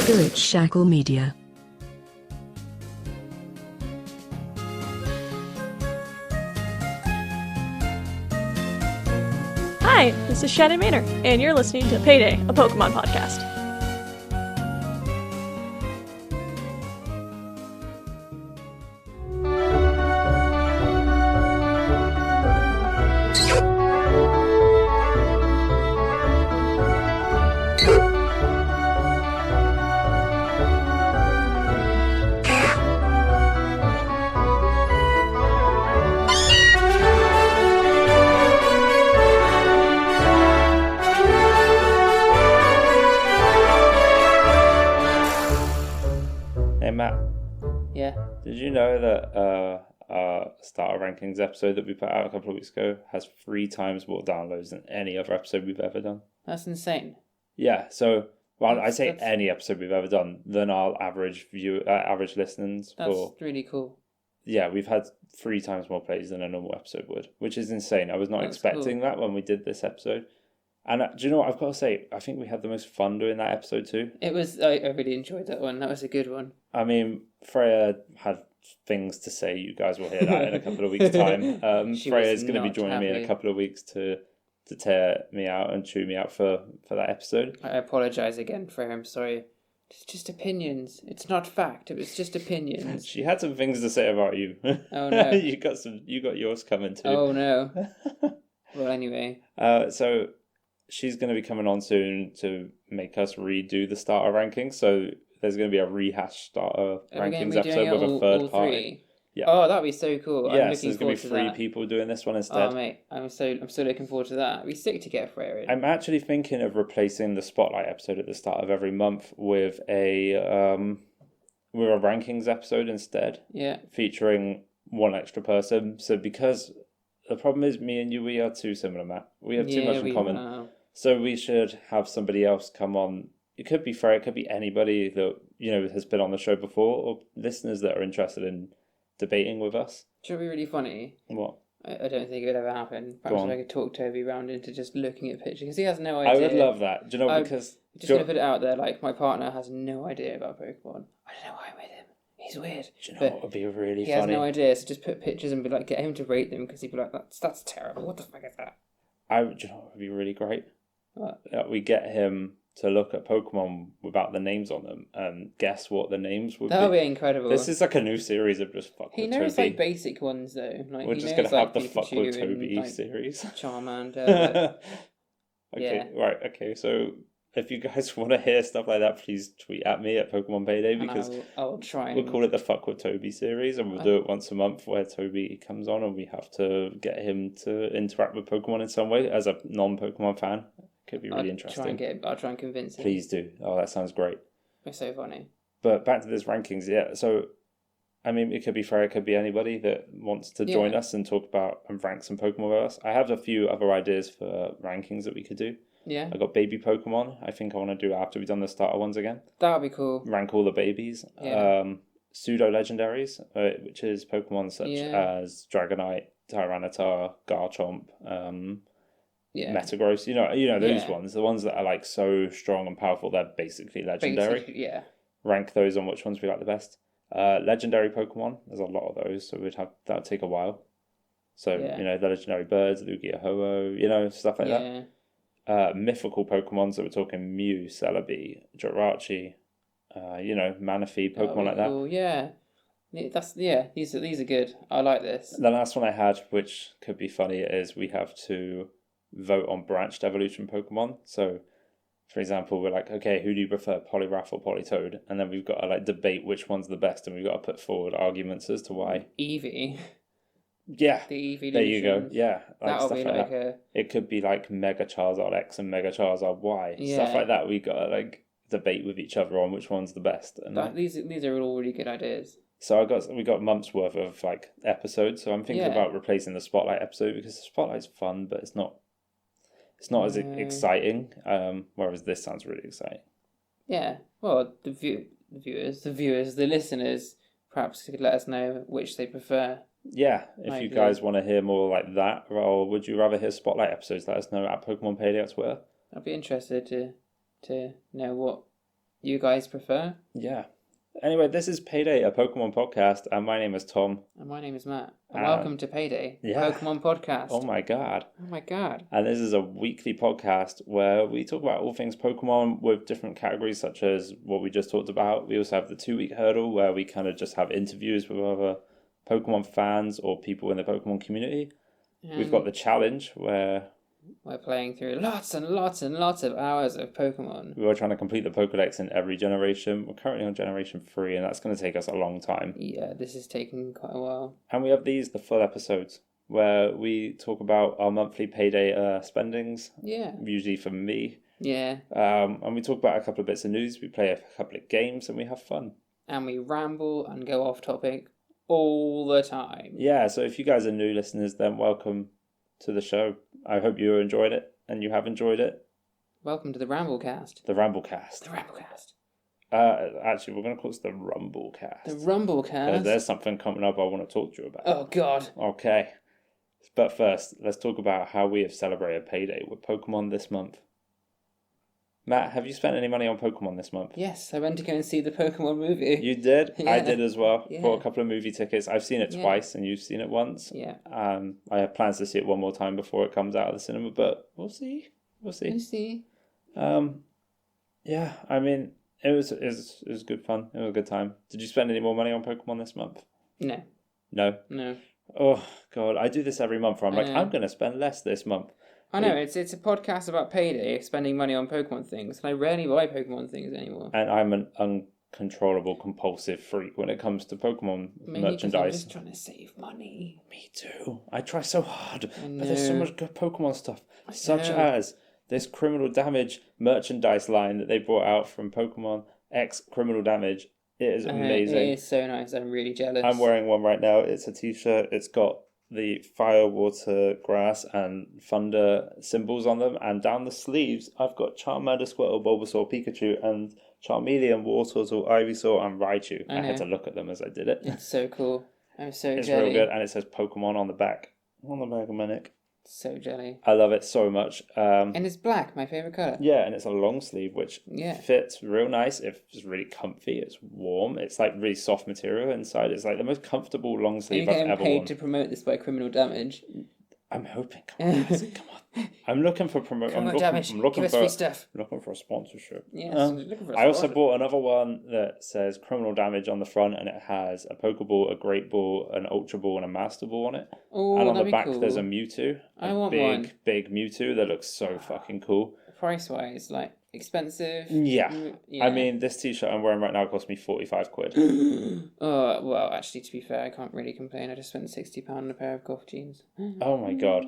Spirit Shackle Media. Hi, this is Shannon Maynor, and you're listening to Payday, a Pokemon podcast. Did you know that our starter rankings episode that we put out a couple of weeks ago has 3 times more downloads than any other episode we've ever done? That's insane. Yeah, so that's any episode we've ever done than our average average listeners. That's really cool. Yeah, we've had 3 times more plays than a normal episode would, which is insane. I was not expecting that when we did this episode. And do you know what I've got to say? I think we had the most fun doing that episode too. It was. I really enjoyed that one. That was a good one. I mean, Freya had things to say. You guys will hear that in a couple of weeks' time. Freya's going to be joining me in a couple of weeks to tear me out and chew me out for that episode. I apologise again, Freya. I'm sorry. It's just opinions. It's not fact. It was just opinions. She had some things to say about you. Oh no! You got yours coming too. Oh no! Well, anyway. So she's going to be coming on soon to make us redo the starter rankings. So there's going to be a rehash starter rankings episode with a third party. Yeah. Oh, that'd be so cool. Yeah, so there's going to be 3 people doing this one instead. Oh mate, I'm so looking forward to that. It'd be sick to get Freya in. I'm actually thinking of replacing the spotlight episode at the start of every month with a rankings episode instead. Yeah. Featuring one extra person. So because the problem is me and you, we are too similar, Matt. We have too much in common. Are. So we should have somebody else come on. It could be Freya, it could be anybody that, has been on the show before, or listeners that are interested in debating with us. Should be really funny. What? I don't think it would ever happen. Perhaps I could talk Toby round into just looking at pictures, because he has no idea. I would love that. Do you know, because... Just going to put it out there, like, my partner has no idea about Pokemon. I don't know why I'm with him. He's weird. Do you know what would be really funny? He has no idea, so just put pictures and be like, get him to rate them, because he'd be like, that's terrible. What the fuck is that? Do you know what would be really great? What? We get him to look at Pokemon without the names on them and guess what the names would be. That would be incredible. This is like a new series of just fuck with Toby. He knows like basic ones though. Like, we're just going to have the fuck with Toby series. Charmander. Okay, yeah. Right, okay, so if you guys want to hear stuff like that, please tweet at me at Pokemon Payday, because I'll try. We'll call it the Fuck with Toby series, and we'll do it once a month where Toby comes on and we have to get him to interact with Pokemon in some way as a non-Pokemon fan. Could be really interesting. I'll try and convince him. Please do. Oh, that sounds great. It's so funny. But back to this rankings, yeah. So, I mean, it could be Freya, it could be anybody that wants to join us and talk about and rank some Pokemon with us. I have a few other ideas for rankings that we could do. Yeah. I got baby Pokemon. I think I want to do after we've done the starter ones again. That would be cool. Rank all the babies. Yeah. Pseudo legendaries, which is Pokemon such as Dragonite, Tyranitar, Garchomp, Metagross, you know those ones, the ones that are like so strong and powerful they're basically legendary. Rank those on which ones we like the best. Legendary Pokemon, there's a lot of those, so that would take a while. So the legendary birds, Lugia, Ho-Oh, stuff like that. Mythical Pokemon, so we're talking Mew, Celebi, Jirachi, Manaphy, Pokemon like that. Cool. Yeah. These are good. I like this. The last one I had, which could be funny, is we have to vote on branched evolution Pokemon. So, for example, we're like, okay, who do you prefer, Poliwrath or Politoed? And then we've got to debate which one's the best, and we've got to put forward arguments as to why. Eevee. Yeah. The Eevee. There you go. Yeah. That'll be like that. It could be like Mega Charizard X and Mega Charizard Y. Yeah. Stuff like that. We got to debate with each other on which one's the best. And these are all really good ideas. So we got months worth of episodes. So I'm thinking about replacing the Spotlight episode, because the Spotlight's fun, but it's not as exciting. Whereas this sounds really exciting. Yeah. Well, the viewers, the listeners, perhaps could let us know which they prefer. Yeah, if you guys want to hear more like that, or would you rather hear Spotlight episodes, let us know at Pokemon Payday on Twitter. I'd be interested to know what you guys prefer. Yeah. Anyway, this is Payday, a Pokemon podcast, and my name is Tom. And my name is Matt. And welcome to Payday, yeah. Pokemon podcast. Oh my god. Oh my god. And this is a weekly podcast where we talk about all things Pokemon with different categories, such as what we just talked about. We also have the 2-week hurdle, where we kind of just have interviews with other Pokemon fans or people in the Pokemon community. We've got the challenge, where we're playing through lots and lots and lots of hours of Pokemon. We were trying to complete the Pokedex in every generation. We're currently on generation 3, and that's going to take us a long time. Yeah, this is taking quite a while. And we have the full episodes, where we talk about our monthly Payday spendings. Yeah. Usually for me. Yeah. And we talk about a couple of bits of news. We play a couple of games, and we have fun. And we ramble and go off topic all the time. Yeah, so if you guys are new listeners, then welcome to the show. I hope you enjoyed it, and you have enjoyed it. Welcome to the Ramblecast. The Ramblecast. The Ramblecast. Actually, we're going to call it the Rumblecast. The Rumblecast? There's something coming up I want to talk to you about. Oh, God. Okay. But first, let's talk about how we have celebrated Payday with Pokemon this month. Matt, have you spent any money on Pokemon this month? Yes, I went to go and see the Pokemon movie. You did? Yeah. I did as well. Yeah. Bought a couple of movie tickets. I've seen it twice, and you've seen it once. Yeah. I have plans to see it one more time before it comes out of the cinema, but we'll see. We'll see. Yeah, I mean, it was good fun. It was a good time. Did you spend any more money on Pokemon this month? No. No? Oh, God. I do this every month where I'm like, I'm going to spend less this month. I know, it's a podcast about Payday, spending money on Pokemon things, and I rarely buy Pokemon things anymore. And I'm an uncontrollable, compulsive freak when it comes to Pokemon merchandise. I'm just trying to save money. Me too. I try so hard, but there's so much good Pokemon stuff, such as this Criminal Damage merchandise line that they brought out from Pokemon X Criminal Damage. It is amazing. It is so nice. I'm really jealous. I'm wearing one right now. It's a t-shirt. It's got the fire, water, grass, and thunder symbols on them, and down the sleeves I've got Charmander, Squirtle, Bulbasaur, Pikachu, and Charmeleon, Wartortle, Ivysaur, and Raichu. I had to look at them as I did it. It's so cool. I'm so jelly. It's real good, and it says Pokemon on the back of my neck. So jelly. I love it so much. And it's black, my favourite colour. Yeah, and it's a long sleeve, which fits real nice. It's really comfy. It's warm. It's like really soft material inside. It's like the most comfortable long sleeve I've ever worn. You're getting paid to promote this by Criminal Damage. I'm hoping. Come on, guys, come on. I'm looking for promotion. I'm looking Give us free stuff. Looking for a sponsorship. Yes, looking for a I also bought another one that says Criminal Damage on the front, and it has a Pokeball, a Great Ball, an Ultra Ball, and a Master Ball on it. Oh, and on the back cool. there's a Mewtwo. I want one. Big Mewtwo that looks so fucking cool. Price-wise, like, expensive? Yeah. I mean, this t-shirt I'm wearing right now cost me 45 quid. Oh, well, actually, to be fair, I can't really complain. I just spent £60 on a pair of golf jeans. Oh my god.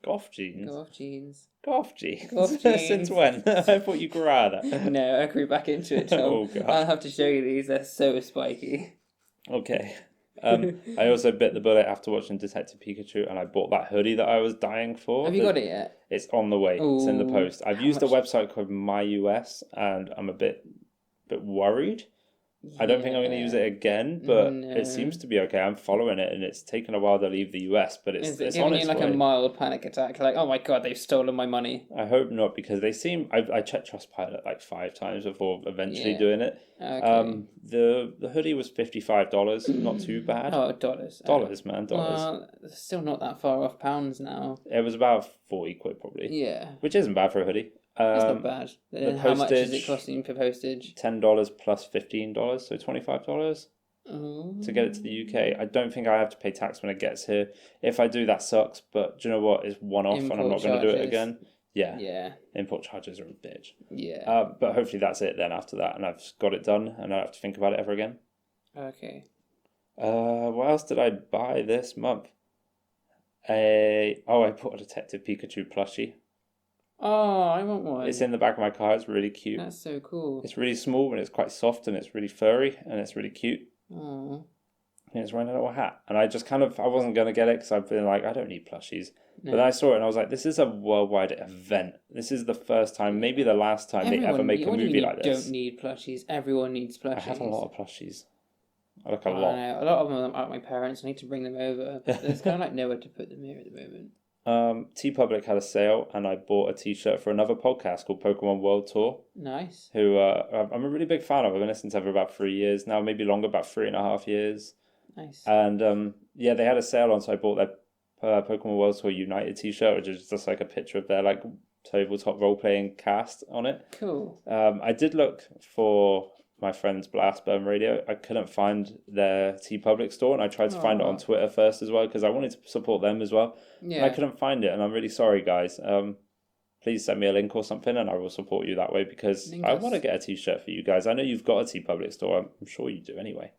Golf jeans? Golf jeans. Golf jeans? Golf jeans. Since when? I thought you grew out of that. No, I grew back into it, Tom. Oh god. I'll have to show you these. They're so spiky. Okay. I also bit the bullet after watching Detective Pikachu, and I bought that hoodie that I was dying for. Have you got it yet? It's on the way. Ooh, it's in the post. I've used a website called MyUS, and I'm a bit worried. Yeah. I don't think I'm going to use it again, but it seems to be okay. I'm following it, and it's taken a while to leave the US, but it's giving on its you like way. a mild panic attack? Like, oh my god, they've stolen my money. I hope not, because they seem. I checked Trustpilot like 5 times before eventually doing it. Okay. The hoodie was $55, not too bad. Oh, dollars. Dollars, man, dollars. Well, it's still not that far off pounds now. It was about 40 quid probably. Yeah. Which isn't bad for a hoodie. It's not bad. How much is it costing for postage? $10 plus $15, so $25 to get it to the UK. I don't think I have to pay tax when it gets here. If I do, that sucks. But do you know what? It's one-off, and I'm not going to do it again. Yeah. Import charges are a bitch. Yeah. But hopefully that's it then after that, and I've got it done, and I don't have to think about it ever again. Okay. What else did I buy this month? I bought a Detective Pikachu plushie. Oh, I want one. It's in the back of my car. It's really cute. That's so cool. It's really small, and it's quite soft, and it's really furry, and it's really cute. Oh. And it's wearing a little hat. And I just I wasn't going to get it because I've been like, I don't need plushies. No. But then I saw it, and I was like, this is a worldwide event. This is the first time, maybe the last time they ever make a movie like this. Don't need plushies. Everyone needs plushies. I have a lot of plushies. I look a lot. I know. A lot of them are at my parents. I need to bring them over. But there's kind of like nowhere to put them here at the moment. TeePublic had a sale, and I bought a T-shirt for another podcast called Pokemon World Tour. Nice. Who I'm a really big fan of. I've been listening to them for about 3 years now, maybe longer, about 3.5 years. Nice. And they had a sale on, so I bought their Pokemon World Tour United T-shirt, which is just like a picture of their like tabletop role-playing cast on it. Cool. I did look for my friend's Blastburn Radio. I couldn't find their TeePublic store, and I tried to find it on Twitter first as well, because I wanted to support them as well. Yeah. And I couldn't find it, and I'm really sorry, guys. Please send me a link or something, and I will support you that way, because I want to get a T-shirt for you guys. I know you've got a TeePublic store. I'm sure you do anyway.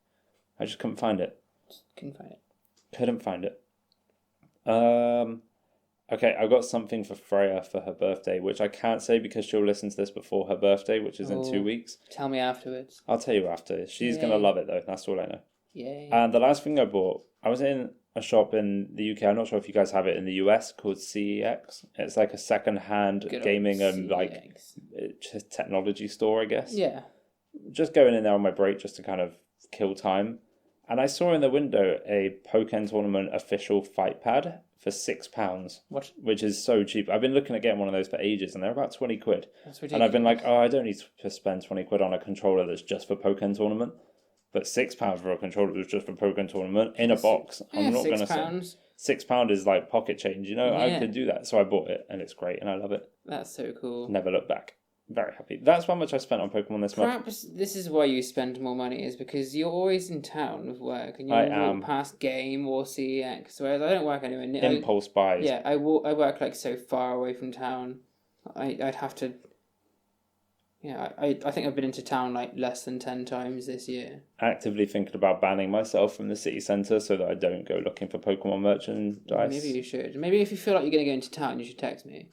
I just couldn't find it. Couldn't find it. Okay, I got something for Freya for her birthday, which I can't say because she'll listen to this before her birthday, which is in 2 weeks. Tell me afterwards. I'll tell you after. She's going to love it, though. That's all I know. Yay. And the last thing I bought, I was in a shop in the UK. I'm not sure if you guys have it in the US, called CEX. It's like a second-hand gaming and like technology store, I guess. Yeah. Just going in there on my break just to kind of kill time. And I saw in the window a Pokken Tournament official fight pad for £6. What? Which is so cheap. I've been looking at getting one of those for ages, and they're about 20 quid. That's ridiculous. And I've been like, I don't need to spend 20 quid on a controller that's just for Pokken Tournament. But £6 for a controller that's just for Pokken Tournament in a box. I'm not going to say £6 is like pocket change, I could do that. So I bought it, and it's great, and I love it. That's so cool. Never look back. Very happy. That's how much I spent on Pokemon this month. Perhaps this is why you spend more money, is because you're always in town with work, and you walk past Game or CEX, whereas I don't work anywhere near. Impulse buys. Yeah, I work like so far away from town. I'd have to. Yeah, I think I've been into town like less than 10 times this year. Actively thinking about banning myself from the city centre so that I don't go looking for Pokemon merchandise. Maybe you should. Maybe if you feel like you're going to go into town, you should text me.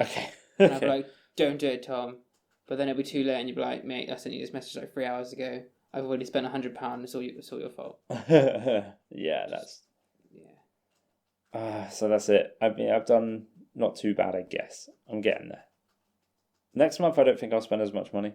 Okay. And I'll be like, don't do it, Tom. But then it'll be too late, and you'll be like, mate, I sent you this message like 3 hours ago. I've already spent £100. It's all your fault. Yeah, that's... Yeah. So that's it. I mean, I've done not too bad, I guess. I'm getting there. Next month, I don't think I'll spend as much money.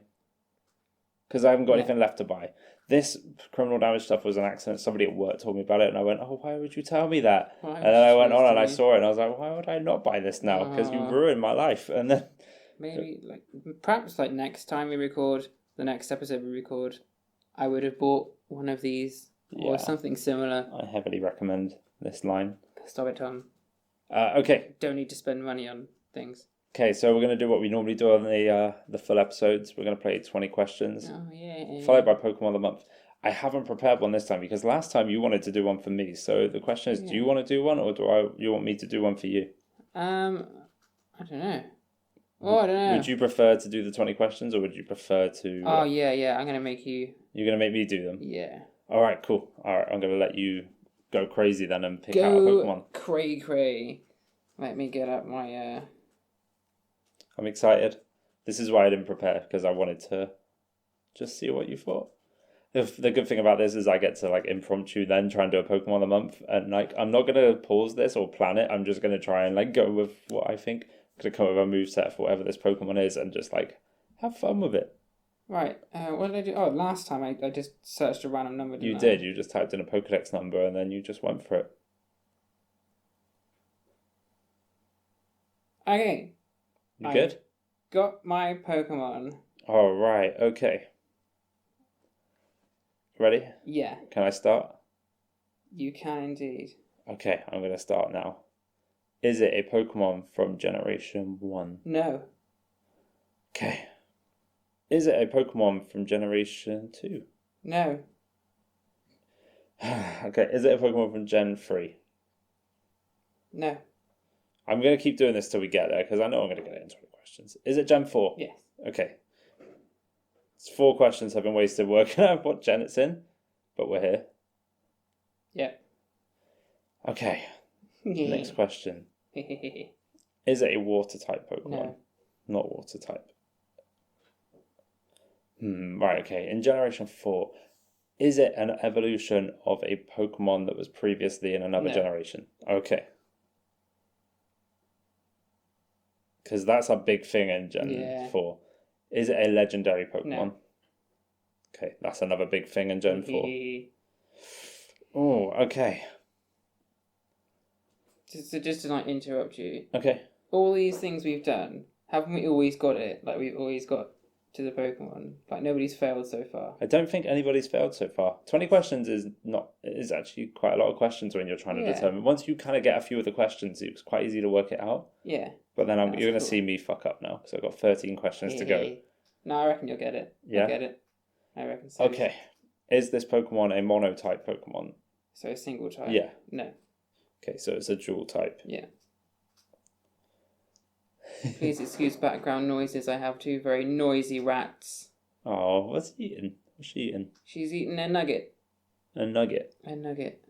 Because I haven't got anything left to buy. This criminal damage stuff was an accident. Somebody at work told me about it, and I went, why would you tell me that? And then I went on and I saw it, and I was like, why would I not buy this now? Because you ruined my life. And then... Maybe, perhaps next time we record, the next episode we record, I would have bought one of these or something similar. I heavily recommend this line. Stop it, Tom. Okay. Don't need to spend money on things. Okay, so we're going to do what we normally do on the full episodes. We're going to play 20 questions. Oh, yeah. Followed by Pokemon of the Month. I haven't prepared one this time because last time you wanted to do one for me. So the question is, do you want to do one, or you want me to do one for you? I don't know. Oh, I don't know. Would you prefer to do the 20 questions, or would you prefer to... Oh, yeah. I'm going to make you... You're going to make me do them? Yeah. All right, cool. All right, I'm going to let you go crazy then and pick out a Pokemon. Go cray. Let me get up my... I'm excited. This is why I didn't prepare, because I wanted to just see what you thought. The good thing about this is I get to impromptu then try and do a Pokemon of the Month, and I'm not going to pause this or plan it. I'm just going to try and go with what I think. Going to come up with a moveset for whatever this Pokemon is and just have fun with it. Right. What did I do? Oh, last time I just searched a random number. You did. You just typed in a Pokedex number and then you just went for it. Okay. You good? Got my Pokemon. All right. Okay. Ready? Yeah. Can I start? You can indeed. Okay, I'm going to start now. Is it a Pokemon from Generation 1? No. Okay. Is it a Pokemon from Generation 2? No. Okay, is it a Pokemon from Gen 3? No. I'm going to keep doing this till we get there, because I know I'm going to get into the questions. Is it Gen 4? Yes. Okay. It's 4 questions have been wasted working out what gen it's in, but we're here. Yeah. Okay. Next question. Is it a water type Pokemon? No. Not water type. Right, okay. In Generation 4, is it an evolution of a Pokemon that was previously in another generation? Okay. Because that's a big thing in Gen 4. Is it a legendary Pokemon? No. Okay, that's another big thing in Gen 4. Oh, okay. So just to like interrupt you. Okay. All these things we've done, haven't we always got it? Like we've always got to the Pokemon. Like nobody's failed so far. I don't think anybody's failed so far. 20 questions is actually quite a lot of questions when you're trying to determine. Once you kind of get a few of the questions, it's quite easy to work it out. Yeah. But then you're going to see me fuck up now because I've got 13 questions to go. No, I reckon you'll get it. Yeah. I'll get it. I reckon so. Okay. Is this Pokemon a mono-type Pokemon? So a single type? Yeah. No. Okay, so it's a dual type. Yeah. Please excuse background noises. I have 2 very noisy rats. Oh, what's he eating? What's she eating? She's eating a nugget. A nugget. A nugget.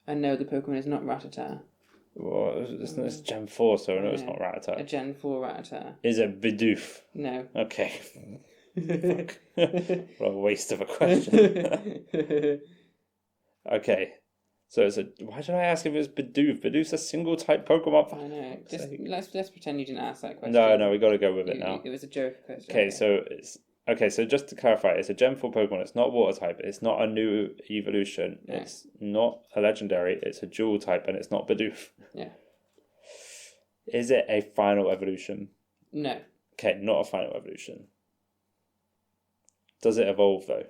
I know the Pokemon is not Rattata. Well, it's Gen 4, so I know it's not Rattata. A Gen 4 Rattata. Is it Bidoof? No. Okay. Fuck. What a waste of a question. Okay. So why did I ask if it was Bidoof? Bidoof's a single type Pokemon. I know. Just let's pretend you didn't ask that question. No, we got to go with it now. It was a joke question. Okay, so just to clarify, it's a Gen 4 Pokemon. It's not water type. It's not a new evolution. No. It's not a legendary. It's a dual type, and it's not Bidoof. Yeah. Is it a final evolution? No. Okay, not a final evolution. Does it evolve though?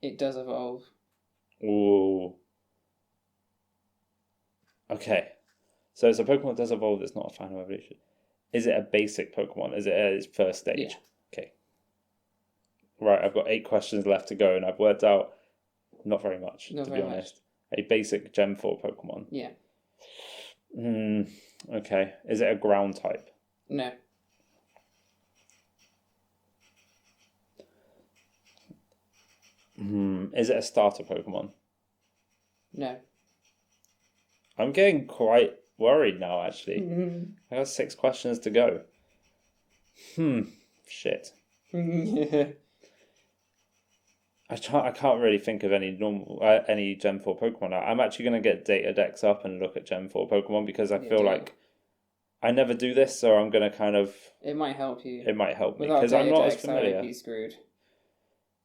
It does evolve. Ooh. Okay. So it's a Pokemon that does evolve that's not a final evolution. Is it a basic Pokemon? Is it at its first stage? Yeah. Okay. Right, I've got 8 questions left to go and I've worked out not very much, to be honest. A basic Gen 4 Pokemon. Yeah. Okay. Is it a ground type? No. Is it a starter Pokemon? No. I'm getting quite worried now, actually. I got 6 questions to go. Shit. I can't really think of any any Gen 4 Pokemon. I'm actually going to get Data Dex up and look at Gen 4 Pokemon because I feel like I never do this, so I'm going to kind of... It might help you. It might help me because I'm not as familiar. I would be screwed.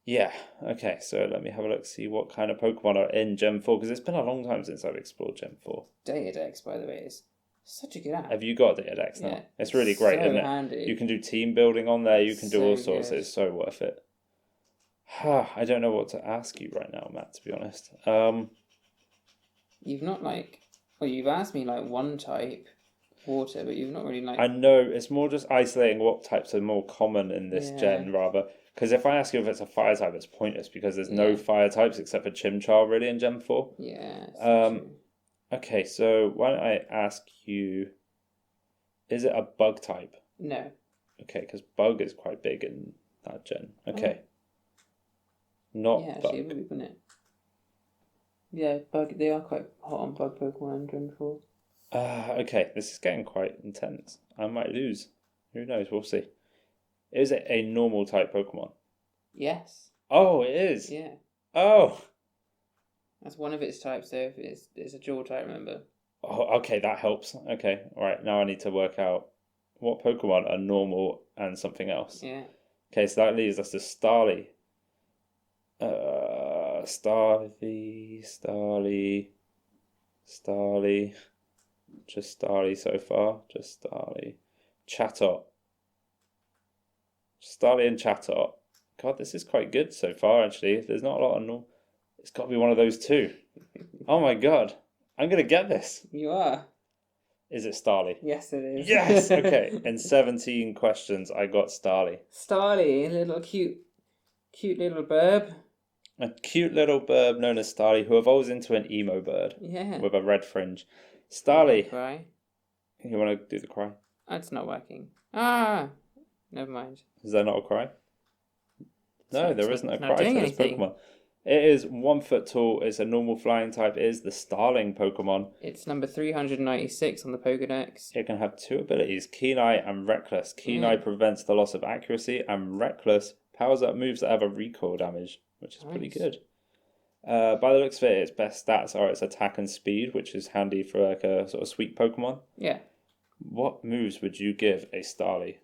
Yeah, okay, so let me have a look, see what kind of Pokemon are in Gen 4, because it's been a long time since I've explored Gen 4. Data Dex, by the way, is such a good app. Have you got Data Dex now? Yeah. It's really great, so isn't it? handy. You can do team building on there, you can do all sorts, good. it's so worth it. I don't know what to ask you right now, Matt, to be honest. You've not you've asked me one type, water, but you've not really I know, it's more just isolating what types are more common in this gen, rather. Because if I ask you if it's a fire type, it's pointless because there's no fire types except for Chimchar really in Gen 4. Yeah. Okay, so why don't I ask you, is it a bug type? No. Okay, because bug is quite big in that gen. Okay. Not bug. Actually, it would be, wouldn't it? Yeah, bug. They are quite hot on bug Pokemon in Gen 4. Okay, this is getting quite intense. I might lose. Who knows? We'll see. Is it a normal type Pokemon? Yes. Oh, it is? Yeah. Oh! That's one of its types, though. It's a dual type, remember? Oh, okay, that helps. Okay, alright, now I need to work out what Pokemon are normal and something else. Yeah. Okay, so that leaves us to Starly. Starly. Just Starly so far. Just Starly. Chatot. Starly and Chatot. God, this is quite good so far, actually. There's not a lot of normal. It's got to be one of those two. Oh my god. I'm going to get this. You are. Is it Starly? Yes, it is. Yes! Okay. In 17 questions, I got Starly. Starly, a little cute little burb. A cute little bird known as Starly who evolves into an emo bird. Yeah. With a red fringe. Starly. Cry. You want to do the cry? It's not working. Ah! Never mind. Is there not a cry? No, there isn't a cry for this Pokemon. It is 1 foot tall. It's a normal flying type. It is the Starling Pokemon. It's number 396 on the Pokedex. It can have 2 abilities, Keen Eye and Reckless. Keen Eye prevents the loss of accuracy, and Reckless powers up moves that have a recoil damage, which is pretty good. By the looks of it, its best stats are its attack and speed, which is handy for like a sort of sweet Pokemon. Yeah. What moves would you give a Starly?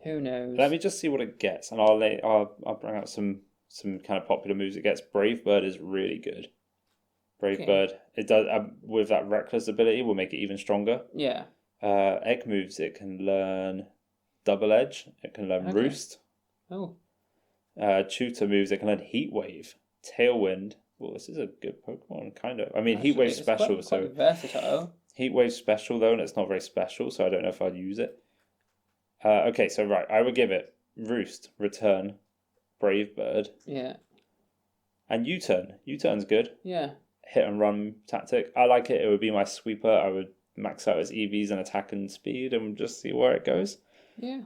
Who knows? Let me just see what it gets, and I'll bring out some kind of popular moves it gets. Brave Bird is really good. Brave Bird. It does with that reckless ability will make it even stronger. Yeah. Egg moves. It can learn Double Edge. It can learn Roost. Oh. Tutor moves. It can learn Heat Wave, Tailwind. Well, this is a good Pokemon, kind of. I mean, Heat Wave's special, quite versatile. Heat Wave's special though, and it's not very special, so I don't know if I'd use it. Okay, so right, I would give it Roost, Return, Brave Bird. Yeah. And U-Turn. U-Turn's good. Yeah. Hit and run tactic. I like it. It would be my sweeper. I would max out its EVs and attack and speed and just see where it goes. Yeah.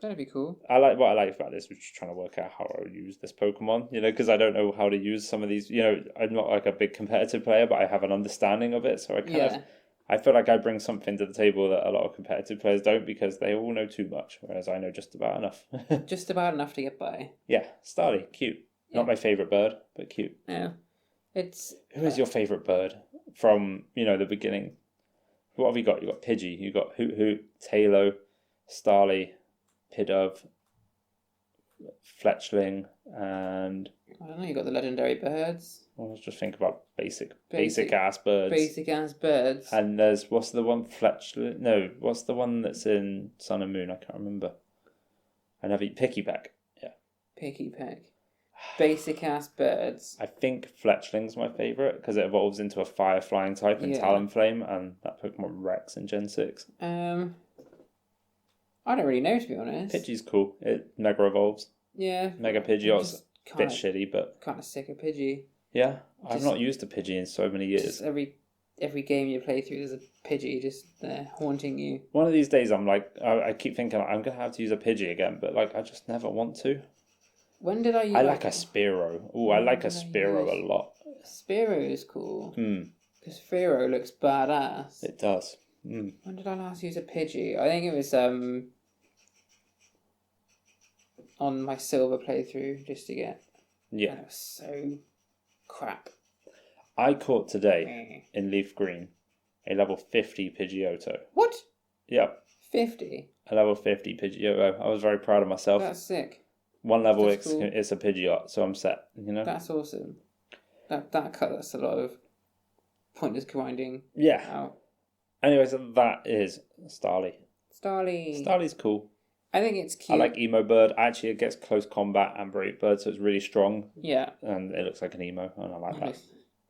That'd be cool. What I like about this was just trying to work out how I would use this Pokemon, because I don't know how to use some of these. I'm not like a big competitive player, but I have an understanding of it. So I feel like I bring something to the table that a lot of competitive players don't, because they all know too much, whereas I know just about enough. Just about enough to get by. Yeah, Starly, cute. Yeah. Not my favourite bird, but cute. Yeah. Who is your favourite bird from, the beginning? What have you got? You got Pidgey, you got Hoot Hoot, Tailo, Starly, Pidove, Fletchling, and I don't know. You got the legendary birds. Let's just think about basic ass birds. Basic ass birds. And what's the one Fletchling? No, what's the one that's in Sun and Moon? I can't remember. Picky Peck. Yeah. Picky Peck. Basic ass birds. I think Fletchling's my favourite because it evolves into a fire flying type in Talonflame, and that Pokemon wrecks in Gen 6. I don't really know, to be honest. Pidgey's cool. It Mega evolves. Yeah. Mega Pidgeot's a bit shitty, but kind of sick of Pidgey. Yeah, I've not used a Pidgey in so many years. Every game you play through, there's a Pidgey just there haunting you. One of these days, I'm like, I keep thinking I'm gonna have to use a Pidgey again, but I just never want to. When did I use? I like a Spearow. Oh, I like a Spearow a lot. Spearow is cool. Because Spearow looks badass. It does. When did I last use a Pidgey? I think it was on my silver playthrough, just to get. Yeah. And it was so crap. I caught today in Leaf Green a level 50 Pidgeotto. What? Yep. 50? A level 50 Pidgeotto. I was very proud of myself. That's sick. One level it's a Pidgeot, so I'm set, That's awesome. That cuts a lot of pointless grinding. Yeah. Out. Anyway, so that is Starly. Starly's cool. I think it's cute. I like Emo Bird. Actually, it gets close combat and Brave Bird, so it's really strong. Yeah. And it looks like an Emo, and I like that.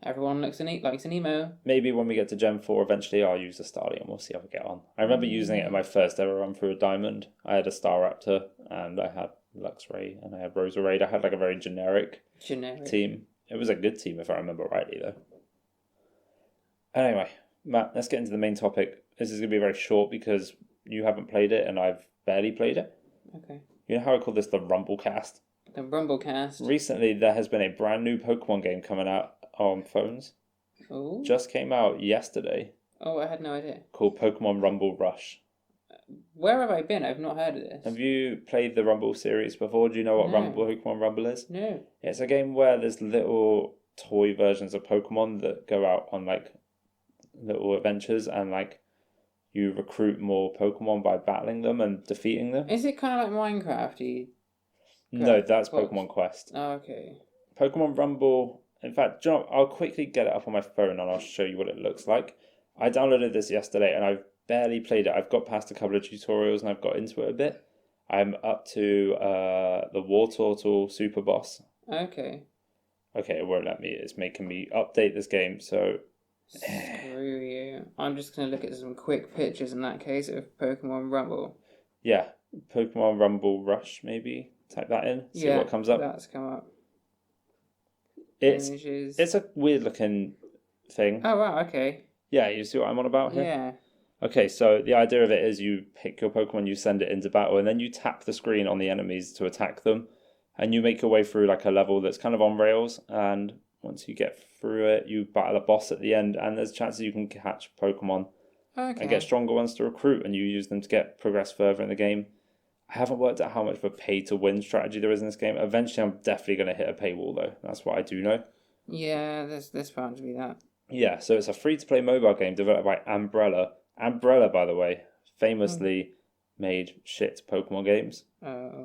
Everyone likes an Emo. Maybe when we get to Gen 4, eventually I'll use the Starly and we'll see how we get on. I remember using it in my first ever run through a Diamond. I had a Staraptor, and I had Luxray, and I had Roserade. I had a very generic team. It was a good team, if I remember rightly, though. Anyway, Matt, let's get into the main topic. This is going to be very short because you haven't played it, and I've barely played it. Okay. You know how I call this the Rumblecast? The Rumblecast. Recently, there has been a brand new Pokemon game coming out on phones. Oh. Just came out yesterday. Oh, I had no idea. Called Pokemon Rumble Rush. Where have I been? I've not heard of this. Have you played the Rumble series before? Do you know what Pokemon Rumble is? No. It's a game where there's little toy versions of Pokemon that go out on little adventures, and you recruit more Pokemon by battling them and defeating them. Is it kind of like Minecraft-y? No, that's Pokemon Quest. Oh, okay. Pokemon Rumble. In fact, John, I'll quickly get it up on my phone and I'll show you what it looks like. I downloaded this yesterday and I've barely played it. I've got past a couple of tutorials and I've got into it a bit. I'm up to the War Turtle Super Boss. Okay. Okay, it won't let me. It's making me update this game, so... Screw you. I'm just going to look at some quick pictures in that case of Pokemon Rumble. Yeah, Pokemon Rumble Rush, maybe. Type that in, see what comes up. That's come up. It's a weird looking thing. Oh, wow, okay. Yeah, you see what I'm on about here? Yeah. Okay, so the idea of it is you pick your Pokemon, you send it into battle, and then you tap the screen on the enemies to attack them. And you make your way through a level that's kind of on rails, and once you get through it, you battle a boss at the end, and there's chances you can catch Pokemon and get stronger ones to recruit, and you use them to progress further in the game. I haven't worked out how much of a pay-to-win strategy there is in this game. Eventually, I'm definitely going to hit a paywall, though. That's what I do know. Yeah, there's bound to be that. Yeah, so it's a free-to-play mobile game developed by Umbrella. Umbrella, by the way, famously made shit Pokemon games,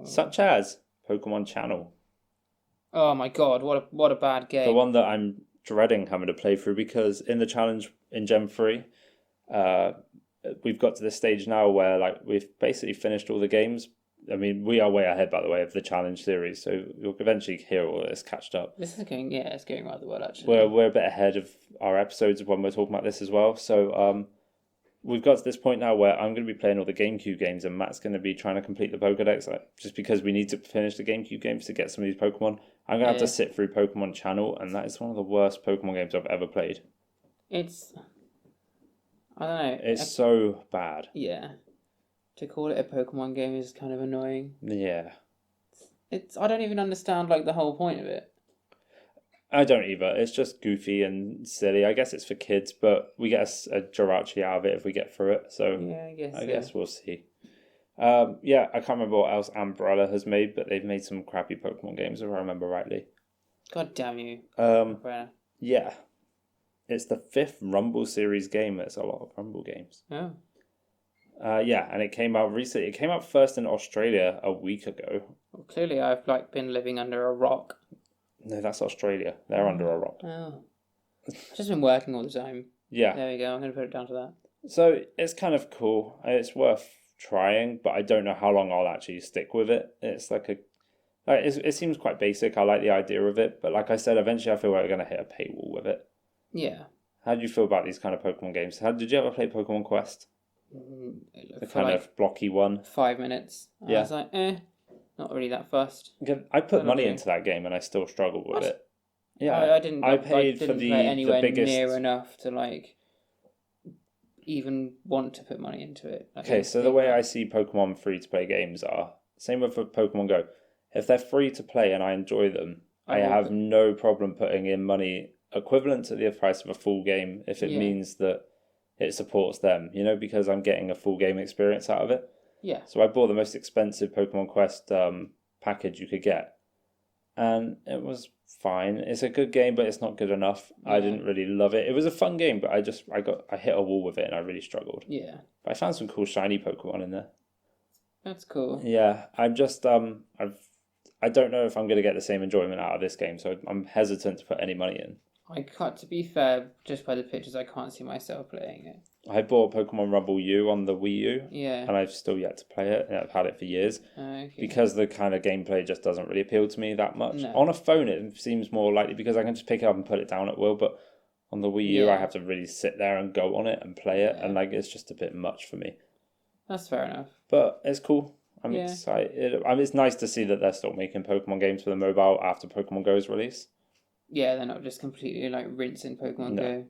such as Pokemon Channel. Oh my god, what a bad game. The one that I'm dreading having to play through because in the challenge in Gen 3, we've got to this stage now where like we've basically finished all the games. I mean, we are way ahead, by the way, of the challenge series, so you'll eventually hear all this catched up. This is going, it's going rather well, actually. We're a bit ahead of our episodes of when we're talking about this as well. So we've got to this point now where I'm going to be playing all the GameCube games, and Matt's going to be trying to complete the Pokédex, just because we need to finish the GameCube games to get some of these Pokemon. I'm going to have to sit through Pokemon Channel, and that is one of the worst Pokemon games I've ever played. It's... I don't know. It's so bad. Yeah. To call it a Pokemon game is kind of annoying. Yeah. I don't even understand like the whole point of it. I don't either. It's just goofy and silly. I guess it's for kids, but we get a Jirachi out of it if we get through it. So yeah, I guess we'll see. I can't remember what else Umbrella has made, but they've made some crappy Pokemon games, if I remember rightly. God damn you. Yeah. It's the 5th Rumble series game. It's a lot of Rumble games. Oh. And it came out recently. It came out first in Australia a week ago. Well, clearly I've been living under a rock. No, that's Australia. They're under a rock. Oh. I've just been working all the time. Yeah. There we go. I'm going to put it down to that. So it's kind of cool. It's worth trying, but I don't know how long I'll actually stick with it. It's it seems quite basic. I like the idea of it, but like I said, eventually I feel like we're going to hit a paywall with it. Yeah. How do you feel about these kind of Pokemon games? Did you ever play Pokemon Quest? The kind of blocky one. 5 minutes. Yeah. I was like, not really that fussed. I put money into that game and I still struggled with it. Yeah, I didn't. I paid for play anywhere the biggest... near enough to even want to put money into it. Okay, so the way I see Pokemon free-to-play games are same with Pokemon Go. If they're free to play and I enjoy them, I have no problem putting in money equivalent to the price of a full game if it means that it supports them, because I'm getting a full game experience out of it. Yeah. So I bought the most expensive Pokemon Quest package you could get, and it was fine. It's a good game, but it's not good enough. Yeah. I didn't really love it. It was a fun game, but I hit a wall with it and I really struggled. Yeah. But I found some cool shiny Pokemon in there. That's cool. Yeah, I'm just I don't know if I'm going to get the same enjoyment out of this game, so I'm hesitant to put any money in. To be fair, just by the pictures, I can't see myself playing it. I bought Pokemon Rumble U on the Wii U, yeah, and I've still yet to play it, and I've had it for years. Okay. Because the kind of gameplay just doesn't really appeal to me that much. No. On a phone, it seems more likely because I can just pick it up and put it down at will, but on the Wii U, I have to really sit there and go on it and play it, and it's just a bit much for me. That's fair enough. But it's cool. I'm excited. It's nice to see that they're still making Pokemon games for the mobile after Pokemon Go's release. Yeah, they're not just completely rinsing Pokemon Go.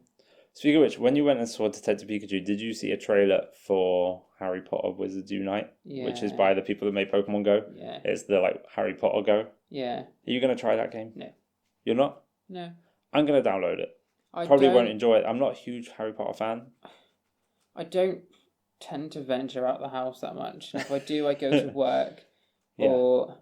Speaking of which, when you went and saw Detective Pikachu, did you see a trailer for Harry Potter Wizards Unite? Yeah. Which is by the people that made Pokemon Go? Yeah. It's the Harry Potter Go? Yeah. Are you going to try that game? No. You're not? No. I'm going to download it. Probably won't enjoy it. I'm not a huge Harry Potter fan. I don't tend to venture out the house that much. If I do, I go to work or...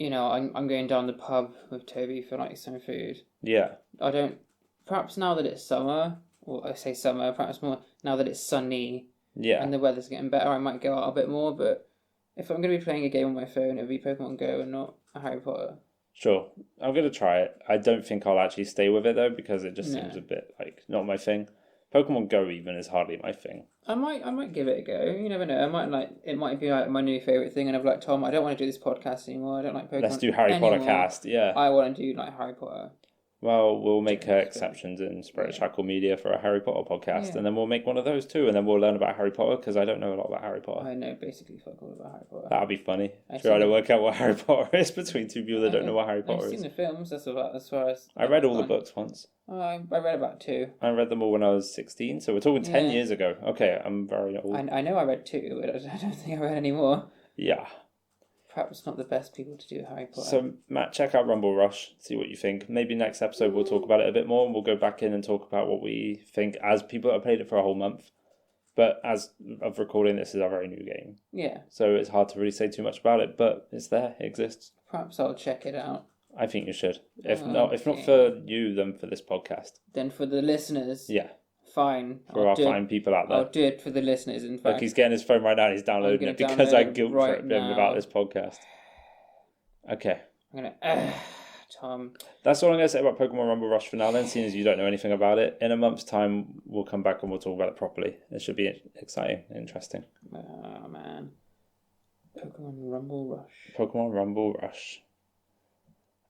I'm going down the pub with Toby for some food. Yeah. I don't. Perhaps now that it's summer, or I say summer, perhaps more now that it's sunny. Yeah. And the weather's getting better, I might go out a bit more. But if I'm going to be playing a game on my phone, it'll be Pokemon Go and not a Harry Potter. Sure, I'm going to try it. I don't think I'll actually stay with it though because it just seems a bit not my thing. Pokemon Go even is hardly my thing. I might give it a go. You never know. It might be my new favourite thing, and I'm like, Tom, I don't want to do this podcast anymore. I don't like Pokemon. Let's do Harry Potter cast. Yeah. I want to do Harry Potter. Well, we'll make exceptions in Spirit Shackle Media for a Harry Potter podcast, and then we'll make one of those too, and then we'll learn about Harry Potter because I don't know a lot about Harry Potter. I know basically fuck all about Harry Potter. That'll be funny. Try to work out what Harry Potter is between two people that don't know what Harry Potter is. I've seen the films. That's as far as I read all the books once. I read about 2. I read them all when I was 16, so we're talking 10 years ago. Okay, I'm very old. I know I read 2, but I don't think I read any more. Yeah. Perhaps not the best people to do Harry Potter. So, Matt, check out Rumble Rush, see what you think. Maybe next episode we'll talk about it a bit more, and we'll go back in and talk about what we think as people that have played it for a whole month. But as of recording, this is a very new game. Yeah. So it's hard to really say too much about it, but it's there, it exists. Perhaps I'll check it out. I think you should. If not for you, then for this podcast. Then for the listeners. Yeah. Fine. For our fine people out there. I'll do it for the listeners, in fact. Look, he's getting his phone right now and he's downloading it because I guilt-tripped him about this podcast. Okay. I'm going to Tom. That's all I'm going to say about Pokemon Rumble Rush for now then, seeing as you don't know anything about it. In a month's time, we'll come back and we'll talk about it properly. It should be exciting, interesting. Oh, man. Pokemon Rumble Rush. Pokemon Rumble Rush.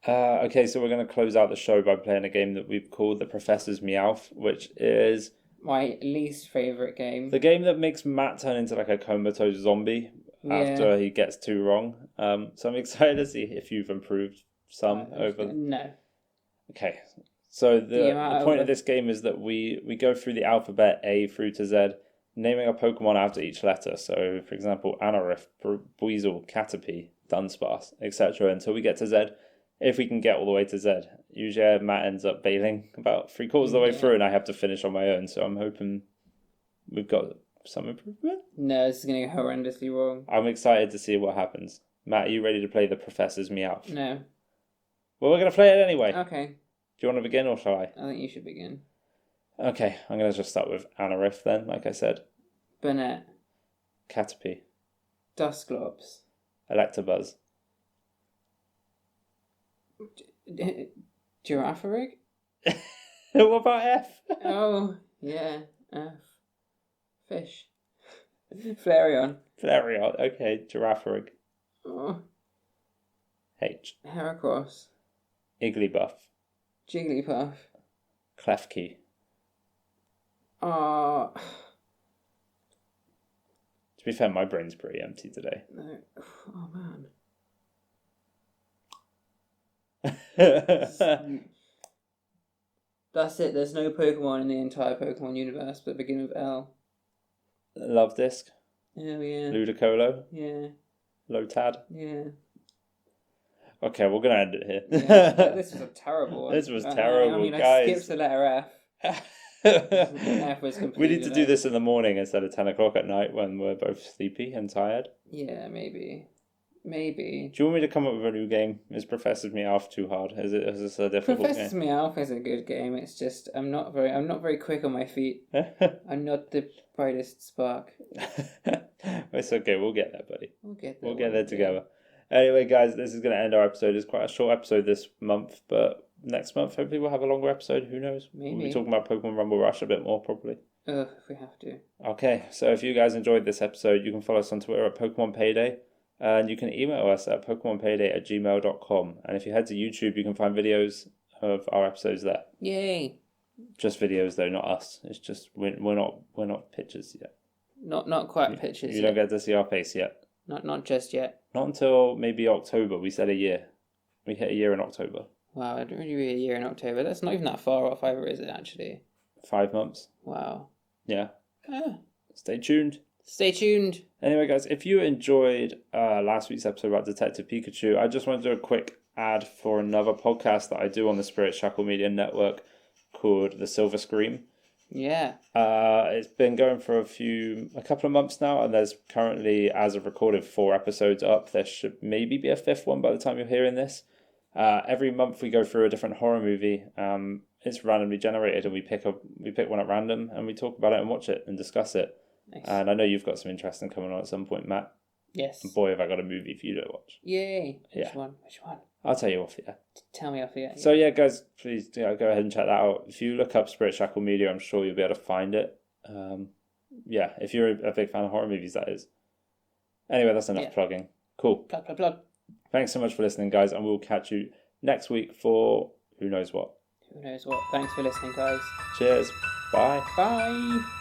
Okay, so we're going to close out the show by playing a game that we've called The Professor's Meowth, which is... my least favourite game. The game that makes Matt turn into like a comatose zombie after he gets two wrong. So I'm excited to see if you've improved some over... No. Okay, so the point of this game is that we go through the alphabet A through to Z, naming a Pokemon after each letter. So, for example, Anorith, Buizel, Caterpie, Dunsparce, etc. until we get to Z. If we can get all the way to Z. Usually Matt ends up bailing about 3/4 of the way through and I have to finish on my own. So I'm hoping we've got some improvement. No, this is going to go horrendously wrong. I'm excited to see what happens. Matt, are you ready to play The Professor's Meowth? No. Well, we're going to play it anyway. Okay. Do you want to begin or shall I? I think you should begin. Okay, I'm going to just start with Anorith then, like I said. Burnett. Caterpie. Dusclops. Electabuzz. Girafarig? What about F? Oh, yeah. F. Fish. Flareon. Flareon, okay. Girafarig. Oh. H. Heracross. Igglybuff. Jigglypuff. Klefki. Oh. To be fair, my brain's pretty empty today. No. Oh, man. That's it. There's no Pokemon in the entire Pokemon universe that begin with L. Love Disc. Oh, yeah. Ludicolo. Yeah. Lotad. Yeah. Okay, we're going to end it here. Yeah, this was a terrible one. This was terrible, I mean, guys. I skipped the letter F. F was completely we need to do this in the morning instead of 10 o'clock at night when we're both sleepy and tired. Yeah, maybe. Maybe. Do you want me to come up with a new game? Is Professor's Meowth too hard? Is this a difficult Professor's game? Meowth is a good game. It's just I'm not very quick on my feet. I'm not the brightest spark. It's okay. We'll get there, buddy. We'll get there together. Anyway, guys, this is going to end our episode. It's quite a short episode this month, but next month hopefully we'll have a longer episode. Who knows? Maybe. We'll be talking about Pokemon Rumble Rush a bit more probably. If we have to. Okay, so if you guys enjoyed this episode, you can follow us on Twitter at Pokemon Payday. And you can email us at PokemonPayday@gmail.com. And if you head to YouTube, you can find videos of our episodes there. Yay! Just videos though, not us. It's just we're not pictures yet. Not quite pictures. You don't get to see our face yet. Not just yet. Not until maybe October. We said a year. We hit a year in October. Wow, it'd really be a year in October. That's not even that far off either, is it actually? 5 months. Wow. Yeah. Stay tuned. Stay tuned. Anyway, guys, if you enjoyed last week's episode about Detective Pikachu, I just want to do a quick ad for another podcast that I do on the Spirit Shackle Media Network called The Silver Scream. Yeah. It's been going for a couple of months now, and there's currently, as of recorded, 4 episodes up. There should maybe be a 5th one by the time you're hearing this. Every month we go through a different horror movie. It's randomly generated, and we pick one at random, and we talk about it and watch it and discuss it. Nice. And I know you've got some interesting coming on at some point, Matt. Yes. And boy, have I got a movie for you to watch. Yay. Yeah. Which one? I'll tell you off the air. Tell me off the air. So yeah, guys, please go ahead and check that out. If you look up Spirit Shackle Media, I'm sure you'll be able to find it. If you're a big fan of horror movies, that is. Anyway, that's enough plugging. Cool. Plug. Thanks so much for listening, guys, and we'll catch you next week for who knows what. Who knows what. Thanks for listening, guys. Cheers. Bye. Bye.